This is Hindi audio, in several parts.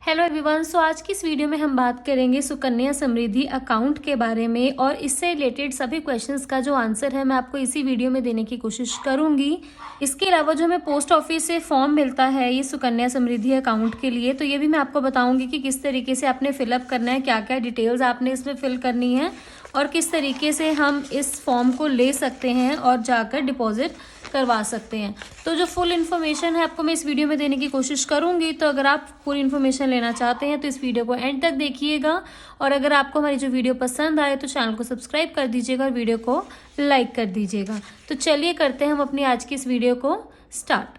Hello everyone. सो आज की इस वीडियो में हम बात करेंगे सुकन्या समृद्धि अकाउंट के बारे में और इससे रिलेटेड सभी क्वेश्चंस का जो आंसर है मैं आपको इसी वीडियो में देने की कोशिश करूंगी। इसके अलावा जो हमें पोस्ट ऑफिस से फॉर्म मिलता है ये सुकन्या समृद्धि अकाउंट के लिए, तो ये भी मैं आपको बताऊंगी कि किस तरीके से आपने फिलअप करना है, क्या क्या डिटेल्स आपने इसमें फिल करनी है और किस तरीके से हम इस फॉर्म को ले सकते हैं और जाकर डिपॉजिट करवा सकते हैं। तो जो फुल इन्फॉर्मेशन है आपको मैं इस वीडियो में देने की कोशिश करूंगी। तो अगर आप पूरी इन्फॉर्मेशन लेना चाहते हैं तो इस वीडियो को एंड तक देखिएगा और अगर आपको हमारी जो वीडियो पसंद आए तो चैनल को सब्सक्राइब कर दीजिएगा और वीडियो को लाइक कर दीजिएगा। तो चलिए करते हैं हम अपनी आज की इस वीडियो को स्टार्ट।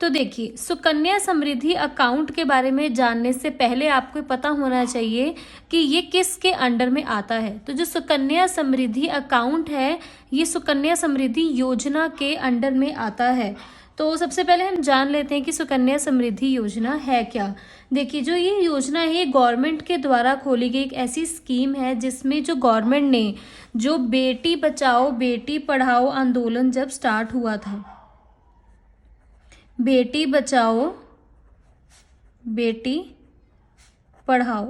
तो देखिए, सुकन्या समृद्धि अकाउंट के बारे में जानने से पहले आपको पता होना चाहिए कि ये किसके अंडर में आता है। तो जो सुकन्या समृद्धि अकाउंट है ये सुकन्या समृद्धि योजना के अंडर में आता है। तो सबसे पहले हम जान लेते हैं कि सुकन्या समृद्धि योजना है क्या। देखिए, जो ये योजना है ये गवर्नमेंट के द्वारा खोली गई एक ऐसी स्कीम है जिसमें जो गवर्नमेंट ने जो बेटी बचाओ बेटी पढ़ाओ आंदोलन जब स्टार्ट हुआ था, बेटी बचाओ बेटी पढ़ाओ,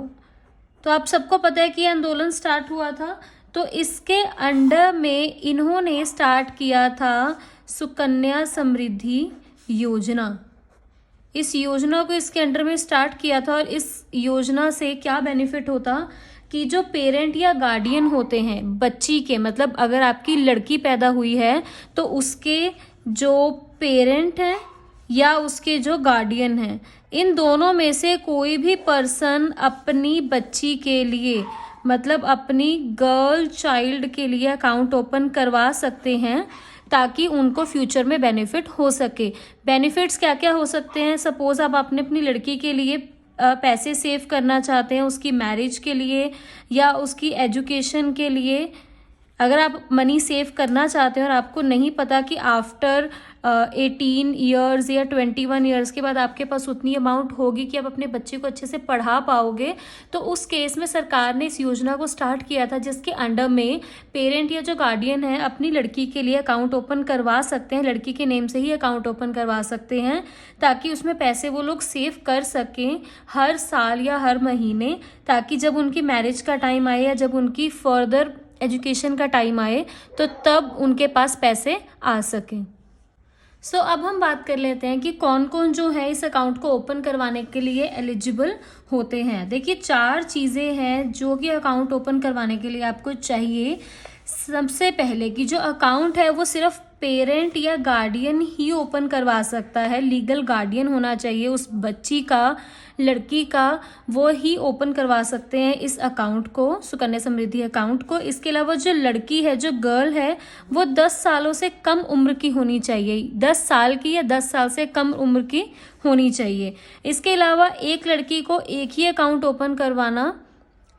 तो आप सबको पता है कि ये आंदोलन स्टार्ट हुआ था। तो इसके अंडर में इन्होंने स्टार्ट किया था सुकन्या समृद्धि योजना। इस योजना को इसके अंडर में स्टार्ट किया था और इस योजना से क्या बेनिफिट होता कि जो पेरेंट या गार्डियन होते हैं बच्ची के, मतलब अगर आपकी लड़की पैदा हुई है तो उसके जो पेरेंट हैं या उसके जो गार्डियन हैं, इन दोनों में से कोई भी पर्सन अपनी बच्ची के लिए, मतलब अपनी गर्ल चाइल्ड के लिए अकाउंट ओपन करवा सकते हैं ताकि उनको फ्यूचर में बेनिफिट हो सके। बेनिफिट्स क्या क्या हो सकते हैं? सपोज आप आपने अपनी लड़की के लिए पैसे सेव करना चाहते हैं उसकी मैरिज के लिए या उसकी एजुकेशन के लिए। अगर आप मनी सेव करना चाहते हैं और आपको नहीं पता कि आफ्टर 18 ईयर्स या 21 ईयर्स के बाद आपके पास उतनी अमाउंट होगी कि आप अपने बच्चे को अच्छे से पढ़ा पाओगे, तो उस केस में सरकार ने इस योजना को स्टार्ट किया था जिसके अंडर में पेरेंट या जो गार्डियन है अपनी लड़की के लिए अकाउंट ओपन करवा सकते हैं, लड़की के नेम से ही अकाउंट ओपन करवा सकते हैं ताकि उसमें पैसे वो लोग सेव कर सकें हर साल या हर महीने, ताकि जब उनकी मैरिज का टाइम आए या जब उनकी फर्दर एजुकेशन का टाइम आए तो तब उनके पास पैसे आ सकें। सो अब हम बात कर लेते हैं कि कौन कौन जो है इस अकाउंट को ओपन करवाने के लिए एलिजिबल होते हैं। देखिए, 4 चीज़ें हैं जो कि अकाउंट ओपन करवाने के लिए आपको चाहिए। सबसे पहले कि जो अकाउंट है वो सिर्फ पेरेंट या गार्डियन ही ओपन करवा सकता है, लीगल गार्डियन होना चाहिए उस बच्ची का, लड़की का, वो ही ओपन करवा सकते हैं इस अकाउंट को, सुकन्या समृद्धि अकाउंट को। इसके अलावा जो लड़की है, जो गर्ल है, वो 10 सालों से कम उम्र की होनी चाहिए, 10 साल की या 10 साल से कम उम्र की होनी चाहिए। इसके अलावा एक लड़की को एक ही अकाउंट ओपन करवाना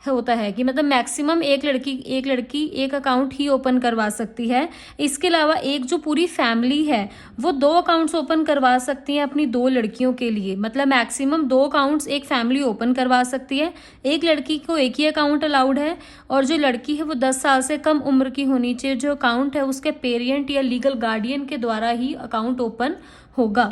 होता है कि मतलब मैक्सिमम एक लड़की एक अकाउंट ही ओपन करवा सकती है। इसके अलावा एक जो पूरी फैमिली है वो 2 अकाउंट्स ओपन करवा सकती है अपनी 2 लड़कियों के लिए, मतलब मैक्सिमम 2 अकाउंट्स एक फैमिली ओपन करवा सकती है। एक लड़की को एक ही अकाउंट अलाउड है और जो लड़की है वो 10 साल से कम उम्र की होनी चाहिए। जो अकाउंट है उसके पेरेंट या लीगल गार्डियन के द्वारा ही अकाउंट ओपन होगा।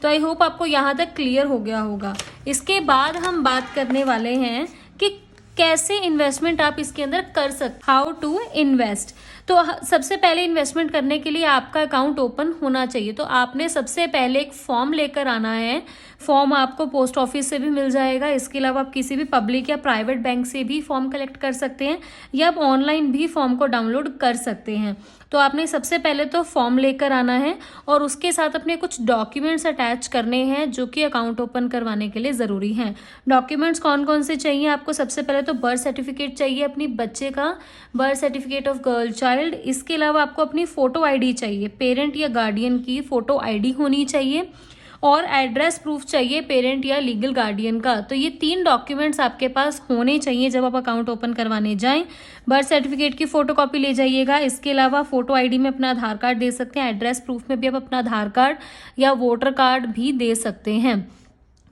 तो आई होप आपको यहाँ तक क्लियर हो गया होगा। इसके बाद हम बात करने वाले हैं कि कैसे इन्वेस्टमेंट आप इसके अंदर कर सकते, हाउ टू इन्वेस्ट। तो सबसे पहले इन्वेस्टमेंट करने के लिए आपका अकाउंट ओपन होना चाहिए। तो आपने सबसे पहले एक फॉर्म लेकर आना है। फॉर्म आपको पोस्ट ऑफिस से भी मिल जाएगा। इसके अलावा आप किसी भी पब्लिक या प्राइवेट बैंक से भी फॉर्म कलेक्ट कर सकते हैं या आप ऑनलाइन भी फॉर्म को डाउनलोड कर सकते हैं। तो आपने सबसे पहले तो फॉर्म लेकर आना है और उसके साथ अपने कुछ डॉक्यूमेंट्स अटैच करने हैं जो कि अकाउंट ओपन करवाने के लिए ज़रूरी हैं। डॉक्यूमेंट्स कौन कौन से चाहिए आपको? सबसे पहले तो बर्थ सर्टिफिकेट चाहिए अपनी बच्चे का, birth certificate of girl child. इसके अलावा आपको अपनी फ़ोटो आईडी चाहिए, पेरेंट या गार्डियन की फ़ोटो आईडी होनी चाहिए और एड्रेस प्रूफ चाहिए पेरेंट या लीगल गार्डियन का। तो ये 3 डॉक्यूमेंट्स आपके पास होने चाहिए जब आप अकाउंट ओपन करवाने जाएं। बर्थ सर्टिफिकेट की फोटोकॉपी ले जाइएगा। इसके अलावा फोटो आईडी में अपना आधार कार्ड दे सकते हैं, एड्रेस प्रूफ में भी आप अपना आधार कार्ड या वोटर कार्ड भी दे सकते हैं।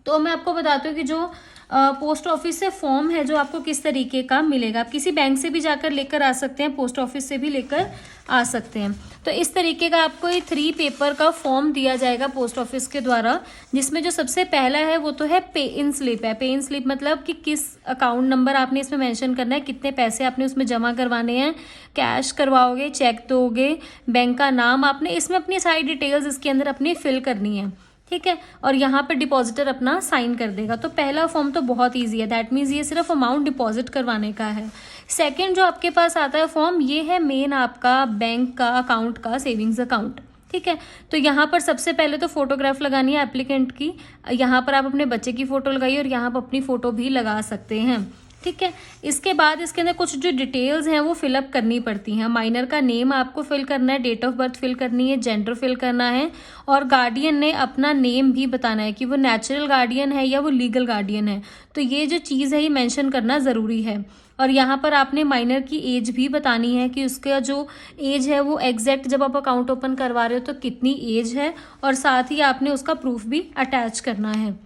तो मैं आपको बताती हूँ कि जो पोस्ट ऑफिस से फॉर्म है जो आपको किस तरीके का मिलेगा। आप किसी बैंक से भी जाकर लेकर आ सकते हैं, पोस्ट ऑफिस से भी लेकर आ सकते हैं। तो इस तरीके का आपको ये 3 पेपर का फॉर्म दिया जाएगा पोस्ट ऑफिस के द्वारा, जिसमें जो सबसे पहला है वो तो है पे इन स्लिप है। पे इन स्लिप मतलब कि किस अकाउंट नंबर आपने इसमें मेंशन करना है, कितने पैसे आपने उसमें जमा करवाने हैं, कैश करवाओगे, चेक दोगे, बैंक का नाम आपने इसमें अपनी सारी डिटेल्स इसके अंदर अपनी फिल करनी है, ठीक है। और यहाँ पे डिपॉजिटर अपना साइन कर देगा। तो पहला फॉर्म तो बहुत ईजी है, दैट मीन्स ये सिर्फ अमाउंट डिपॉजिट करवाने का है। सेकंड जो आपके पास आता है फॉर्म, ये है मेन आपका बैंक का अकाउंट का सेविंग्स अकाउंट, ठीक है। तो यहाँ पर सबसे पहले तो फोटोग्राफ लगानी है एप्लीकेंट की। यहाँ पर आप अपने बच्चे की फ़ोटो लगाइए और यहाँ पर अपनी फ़ोटो भी लगा सकते हैं, ठीक है। इसके बाद इसके अंदर कुछ जो डिटेल्स हैं वो फिलअप करनी पड़ती हैं। माइनर का नेम आपको फिल करना है, डेट ऑफ बर्थ फिल करनी है, जेंडर फिल करना है, और गार्डियन ने अपना नेम भी बताना है कि वो नेचुरल गार्डियन है या वो लीगल गार्डियन है। तो ये जो चीज़ है ये मेंशन करना ज़रूरी है। और यहाँ पर आपने माइनर की एज भी बतानी है कि उसका जो एज है वो एग्जैक्ट जब आप अकाउंट ओपन करवा रहे हो तो कितनी एज है, और साथ ही आपने उसका प्रूफ भी अटैच करना है,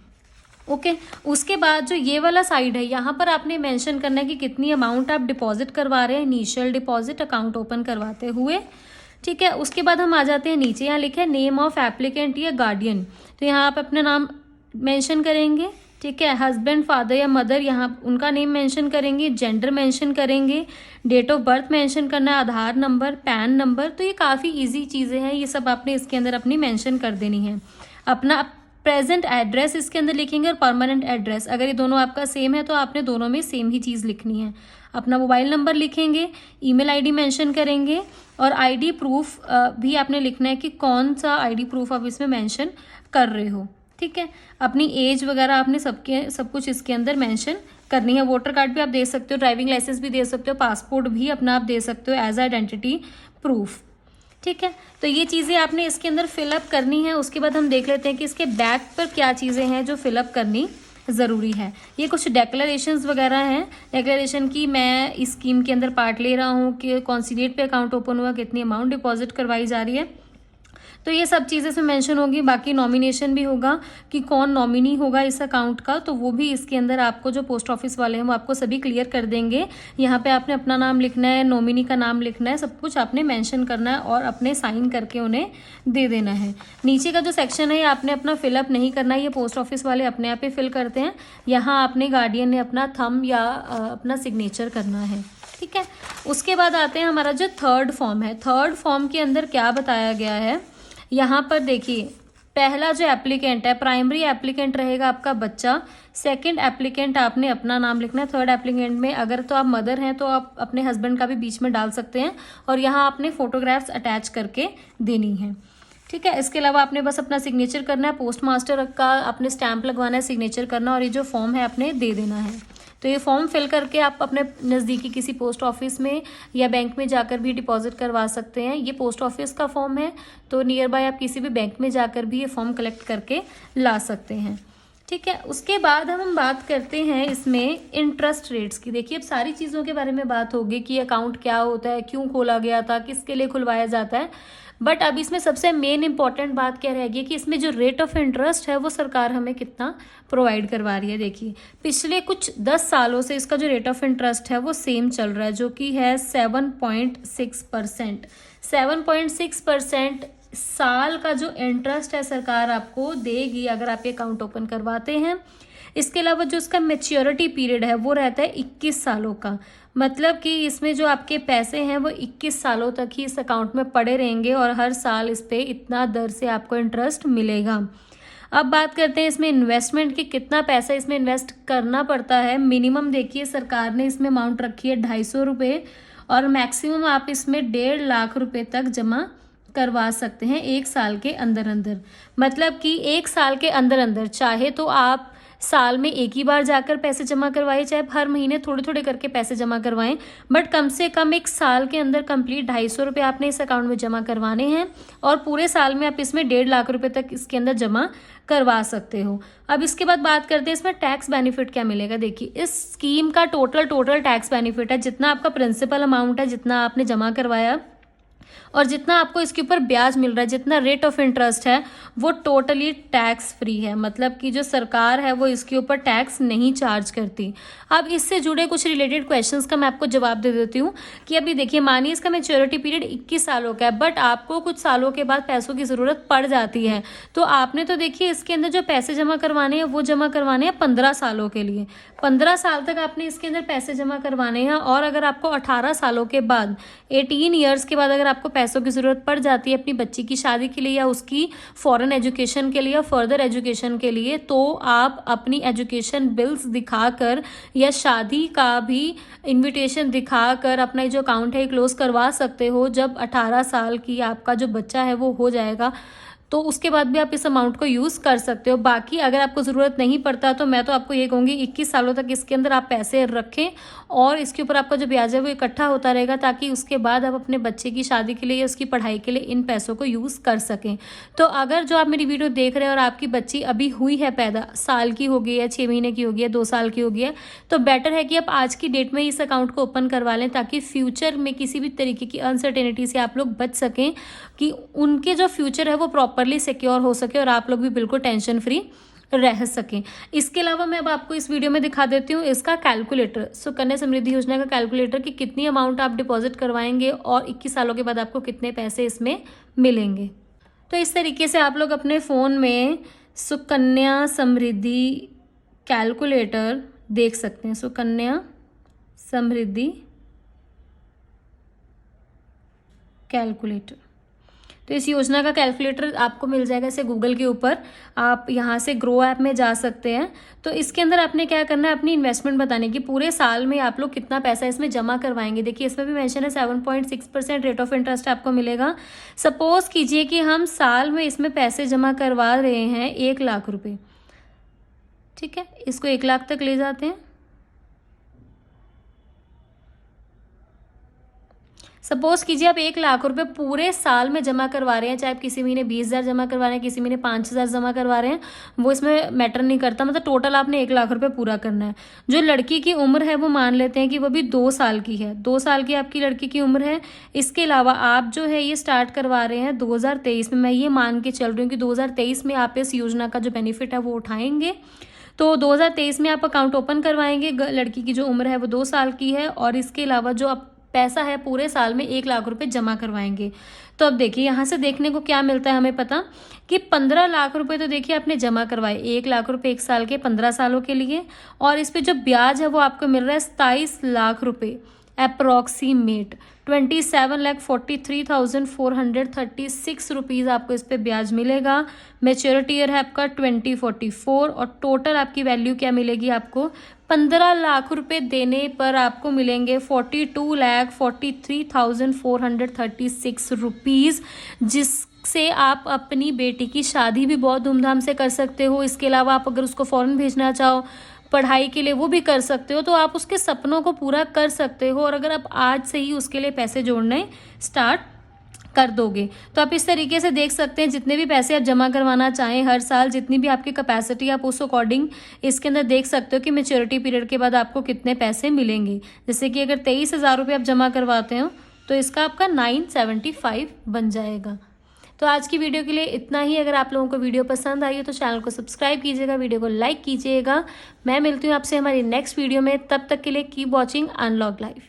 ओके। उसके बाद जो ये वाला साइड है यहाँ पर आपने मेंशन करना है कि कितनी अमाउंट आप डिपॉजिट करवा रहे हैं, इनिशियल डिपॉजिट अकाउंट ओपन करवाते हुए, ठीक है। उसके बाद हम आ जाते हैं नीचे, यहाँ लिखे है नेम ऑफ एप्लीकेंट या गार्डियन। तो यहाँ आप अपना नाम मेंशन करेंगे, ठीक है। हस्बैंड, फादर या मदर, यहाँ उनका नेम मेंशन करेंगे, जेंडर मेंशन करेंगे, डेट ऑफ बर्थ मेंशन करना है, आधार नंबर, पैन नंबर। तो ये काफ़ी ईजी चीज़ें हैं, ये सब आपने इसके अंदर अपनी मेंशन कर देनी है। अपना प्रेजेंट एड्रेस इसके अंदर लिखेंगे और परमानेंट एड्रेस, अगर ये दोनों आपका सेम है तो आपने दोनों में सेम ही चीज़ लिखनी है। अपना मोबाइल नंबर लिखेंगे, ईमेल आईडी मेंशन करेंगे, और आईडी प्रूफ भी आपने लिखना है कि कौन सा आईडी प्रूफ आप इसमें मेंशन कर रहे हो, ठीक है। अपनी एज वगैरह आपने सब कुछ इसके अंदर मेंशन करनी है। वोटर कार्ड भी आप दे सकते हो, ड्राइविंग लाइसेंस भी दे सकते हो, पासपोर्ट भी अपना आप दे सकते हो एज आइडेंटिटी प्रूफ, ठीक है। तो ये चीज़ें आपने इसके अंदर फिलअप करनी है। उसके बाद हम देख लेते हैं कि इसके बैक पर क्या चीज़ें हैं जो फिलअप करनी ज़रूरी है। ये कुछ डेक्लरेशंस वगैरह हैं। डेक्लरेशन की मैं इस स्कीम के अंदर पार्ट ले रहा हूँ कि कौन सी डेट पे अकाउंट ओपन हुआ, कितनी अमाउंट डिपॉजिट करवाई जा रही है, तो ये सब चीज़ें इसमें मेंशन होगी। बाकी नॉमिनेशन भी होगा कि कौन नॉमिनी होगा इस अकाउंट का, तो वो भी इसके अंदर आपको जो पोस्ट ऑफिस वाले हैं वो आपको सभी क्लियर कर देंगे। यहाँ पे आपने अपना नाम लिखना है, नॉमिनी का नाम लिखना है, सब कुछ आपने मेंशन करना है और अपने साइन करके उन्हें दे देना है। नीचे का जो सेक्शन है आपने अपना फिलअप नहीं करना है, ये पोस्ट ऑफिस वाले अपने आप ही फिल करते हैं। यहाँ आपने गार्डियन ने अपना थंब या अपना सिग्नेचर करना है, ठीक है। उसके बाद आते हैं हमारा जो थर्ड फॉर्म है। थर्ड फॉर्म के अंदर क्या बताया गया है, यहाँ पर देखिए, पहला जो एप्लीकेंट है, प्राइमरी एप्लीकेंट रहेगा आपका बच्चा। सेकंड एप्लीकेंट आपने अपना नाम लिखना है। थर्ड एप्लीकेंट में अगर तो आप मदर हैं तो आप अपने हस्बैंड का भी बीच में डाल सकते हैं, और यहाँ आपने फोटोग्राफ्स अटैच करके देनी है, ठीक है। इसके अलावा आपने बस अपना सिग्नेचर करना है, पोस्ट मास्टर का आपने स्टैंप लगवाना है, सिग्नेचर करना, और ये जो फॉर्म है आपने दे देना है। तो ये फॉर्म फिल करके आप अपने नज़दीकी किसी पोस्ट ऑफिस में या बैंक में जाकर भी डिपॉजिट करवा सकते हैं। ये पोस्ट ऑफिस का फॉर्म है, तो नियर बाय आप किसी भी बैंक में जाकर भी ये फॉर्म कलेक्ट करके ला सकते हैं, ठीक है। उसके बाद हम बात करते हैं इसमें इंटरेस्ट रेट्स की। देखिए, अब सारी चीज़ों के बारे में बात होगी कि अकाउंट क्या होता है, क्यों खोला गया था, किसके लिए खुलवाया जाता है, बट अब इसमें सबसे मेन इंपॉर्टेंट बात क्या रहेगी कि इसमें जो रेट ऑफ इंटरेस्ट है वो सरकार हमें कितना प्रोवाइड करवा रही है। देखिए, पिछले कुछ 10 सालों से इसका जो रेट ऑफ इंटरेस्ट है वो सेम चल रहा है, जो कि है 7.6%। 7.6% साल का जो इंटरेस्ट है सरकार आपको देगी अगर आप ये अकाउंट ओपन करवाते हैं। इसके अलावा जो इसका मैच्योरिटी पीरियड है वो रहता है 21 सालों का, मतलब कि इसमें जो आपके पैसे हैं वो 21 सालों तक ही इस अकाउंट में पड़े रहेंगे और हर साल इस पे इतना दर से आपको इंटरेस्ट मिलेगा। अब बात करते हैं इसमें इन्वेस्टमेंट की, कितना पैसा इसमें इन्वेस्ट करना पड़ता है। मिनिमम देखिए सरकार ने इसमें अमाउंट रखी है 250 रुपये, और मैक्सिमम आप इसमें 1.5 लाख रुपए तक जमा करवा सकते हैं 1 साल के अंदर अंदर। मतलब कि 1 साल के अंदर अंदर चाहे तो आप साल में एक ही बार जाकर पैसे जमा करवाएं, चाहे हर महीने थोड़े थोड़े करके पैसे जमा करवाएं, बट कम से कम 1 साल के अंदर कंप्लीट 250 रुपये आपने इस अकाउंट में जमा करवाने हैं, और पूरे साल में आप इसमें 1.5 लाख रुपए तक इसके अंदर जमा करवा सकते हो। अब इसके बाद बात करते हैं इसमें टैक्स बेनिफिट क्या मिलेगा। देखिए, इस स्कीम का टोटल टैक्स बेनिफिट है, जितना आपका प्रिंसिपल अमाउंट है, जितना आपने जमा करवाया और जितना आपको इसके ऊपर ब्याज मिल रहा है, जितना रेट ऑफ इंटरेस्ट है, वो टोटली टैक्स फ्री है। मतलब कि जो सरकार है वो इसके ऊपर टैक्स नहीं चार्ज करती। अब इससे जुड़े कुछ रिलेटेड क्वेश्चंस का मैं आपको जवाब दे देती हूँ कि अभी देखिए, मानिए इसका मैच्योरिटी पीरियड 21 सालों का है, बट आपको कुछ सालों के बाद पैसों की ज़रूरत पड़ जाती है। तो आपने तो देखिए इसके अंदर जो पैसे जमा करवाने हैं वो जमा करवाने हैं 15 सालों के लिए। 15 साल तक आपने इसके अंदर पैसे जमा करवाने हैं। और अगर आपको 18 सालों के बाद, 18 ईयर्स के बाद अगर आपको पैसों की ज़रूरत पड़ जाती है अपनी बच्ची की शादी के लिए या उसकी फॉरेन एजुकेशन के लिए या फर्दर एजुकेशन के लिए, तो आप अपनी एजुकेशन बिल्स दिखाकर या शादी का भी इनविटेशन दिखाकर अपना जो अकाउंट है क्लोज करवा सकते हो। जब 18 साल की आपका जो बच्चा है वो हो जाएगा, तो उसके बाद भी आप इस अमाउंट को यूज़ कर सकते हो। बाकी अगर आपको ज़रूरत नहीं पड़ता तो मैं तो आपको ये कहूँगी 21 सालों तक इसके अंदर आप पैसे रखें और इसके ऊपर आपका जो ब्याज है वो इकट्ठा होता रहेगा, ताकि उसके बाद आप अपने बच्चे की शादी के लिए या उसकी पढ़ाई के लिए इन पैसों को यूज़ कर सकें। तो अगर जो आप मेरी वीडियो देख रहे हैं और आपकी बच्ची अभी हुई है पैदा, साल की हो गई है, 6 महीने की हो गई है, 2 साल की हो गई है, तो बेटर है कि आप आज की डेट में इस अकाउंट को ओपन करवा लें, ताकि फ्यूचर में किसी भी तरीके की अनसर्टेनिटी से आप लोग बच सकें, कि उनके जो फ्यूचर है वो प्रॉपरली सिक्योर हो सके और आप लोग भी बिल्कुल टेंशन फ्री रह सकें। इसके अलावा मैं अब आपको इस वीडियो में दिखा देती हूँ इसका कैलकुलेटर, सुकन्या समृद्धि योजना का कैलकुलेटर, कि कितनी अमाउंट आप डिपॉजिट करवाएंगे और 21 सालों के बाद आपको कितने पैसे इसमें मिलेंगे। तो इस तरीके से आप लोग अपने फ़ोन में सुकन्या समृद्धि कैलकुलेटर देख सकते हैं। सुकन्या समृद्धि कैलकुलेटर, तो इस योजना का कैलकुलेटर आपको मिल जाएगा ऐसे गूगल के ऊपर। आप यहाँ से ग्रो ऐप में जा सकते हैं। तो इसके अंदर आपने क्या करना है, अपनी इन्वेस्टमेंट बताने की, पूरे साल में आप लोग कितना पैसा इसमें जमा करवाएंगे। देखिए इसमें भी मेंशन है 7.6% रेट ऑफ इंटरेस्ट आपको मिलेगा। सपोज कीजिए कि हम साल में इसमें पैसे जमा करवा रहे हैं 1 लाख रुपये, ठीक है, इसको 1 लाख तक ले जाते हैं। सपोज कीजिए आप 1 लाख रुपए पूरे साल में जमा करवा रहे हैं, चाहे आप किसी महीने 20,000 जमा करवा रहे हैं, किसी महीने 5,000 जमा करवा रहे हैं, वो इसमें मैटर नहीं करता। मतलब टोटल आपने 1 लाख रुपए पूरा करना है। जो लड़की की उम्र है वो मान लेते हैं कि वो भी 2 साल की है, 2 साल की आपकी लड़की की उम्र है। इसके अलावा आप जो है ये स्टार्ट करवा रहे हैं 2023 में। मैं ये मान के चल रही हूँ कि 2023 में आप इस योजना का जो बेनिफिट है वो उठाएंगे। तो 2023 में आप अकाउंट ओपन करवाएंगे। लड़की की जो उम्र है वो 2 साल की है और इसके अलावा जो आप पैसा है पूरे साल में 1 लाख रुपए जमा करवाएंगे। तो अब देखिए यहाँ से देखने को क्या मिलता है हमें पता कि 15 लाख रुपए तो देखिए आपने जमा करवाए, 1 लाख रुपए 1 साल के 15 सालों के लिए, और इस पे जो ब्याज है वो आपको मिल रहा है 27 लाख रुपए अप्रॉक्सीमेट 27,43,436 रुपीज़ आपको इस पे ब्याज मिलेगा। मैच्योरिटी ईयर है आपका 2044 और टोटल आपकी वैल्यू क्या मिलेगी आपको, 15 लाख रुपए देने पर आपको मिलेंगे 42,43,436 रुपीज़, जिससे आप अपनी बेटी की शादी भी बहुत धूमधाम से कर सकते हो। इसके अलावा आप अगर उसको फ़ॉरेन भेजना चाहो पढ़ाई के लिए वो भी कर सकते हो, तो आप उसके सपनों को पूरा कर सकते हो। और अगर आप आज से ही उसके लिए पैसे जोड़ने स्टार्ट कर दोगे तो आप इस तरीके से देख सकते हैं जितने भी पैसे आप जमा करवाना चाहें हर साल, जितनी भी आपकी कैपेसिटी, आप उस अकॉर्डिंग इसके अंदर देख सकते हो कि मैच्योरिटी पीरियड के बाद आपको कितने पैसे मिलेंगे। जैसे कि अगर 23,000 रुपये आप जमा करवाते हो तो इसका आपका 975 बन जाएगा। तो आज की वीडियो के लिए इतना ही। अगर आप लोगों को वीडियो पसंद आई हो तो चैनल को सब्सक्राइब कीजिएगा, वीडियो को लाइक कीजिएगा। मैं मिलती हूँ आपसे हमारी नेक्स्ट वीडियो में, तब तक के लिए कीप वॉचिंग अनलॉक लाइफ।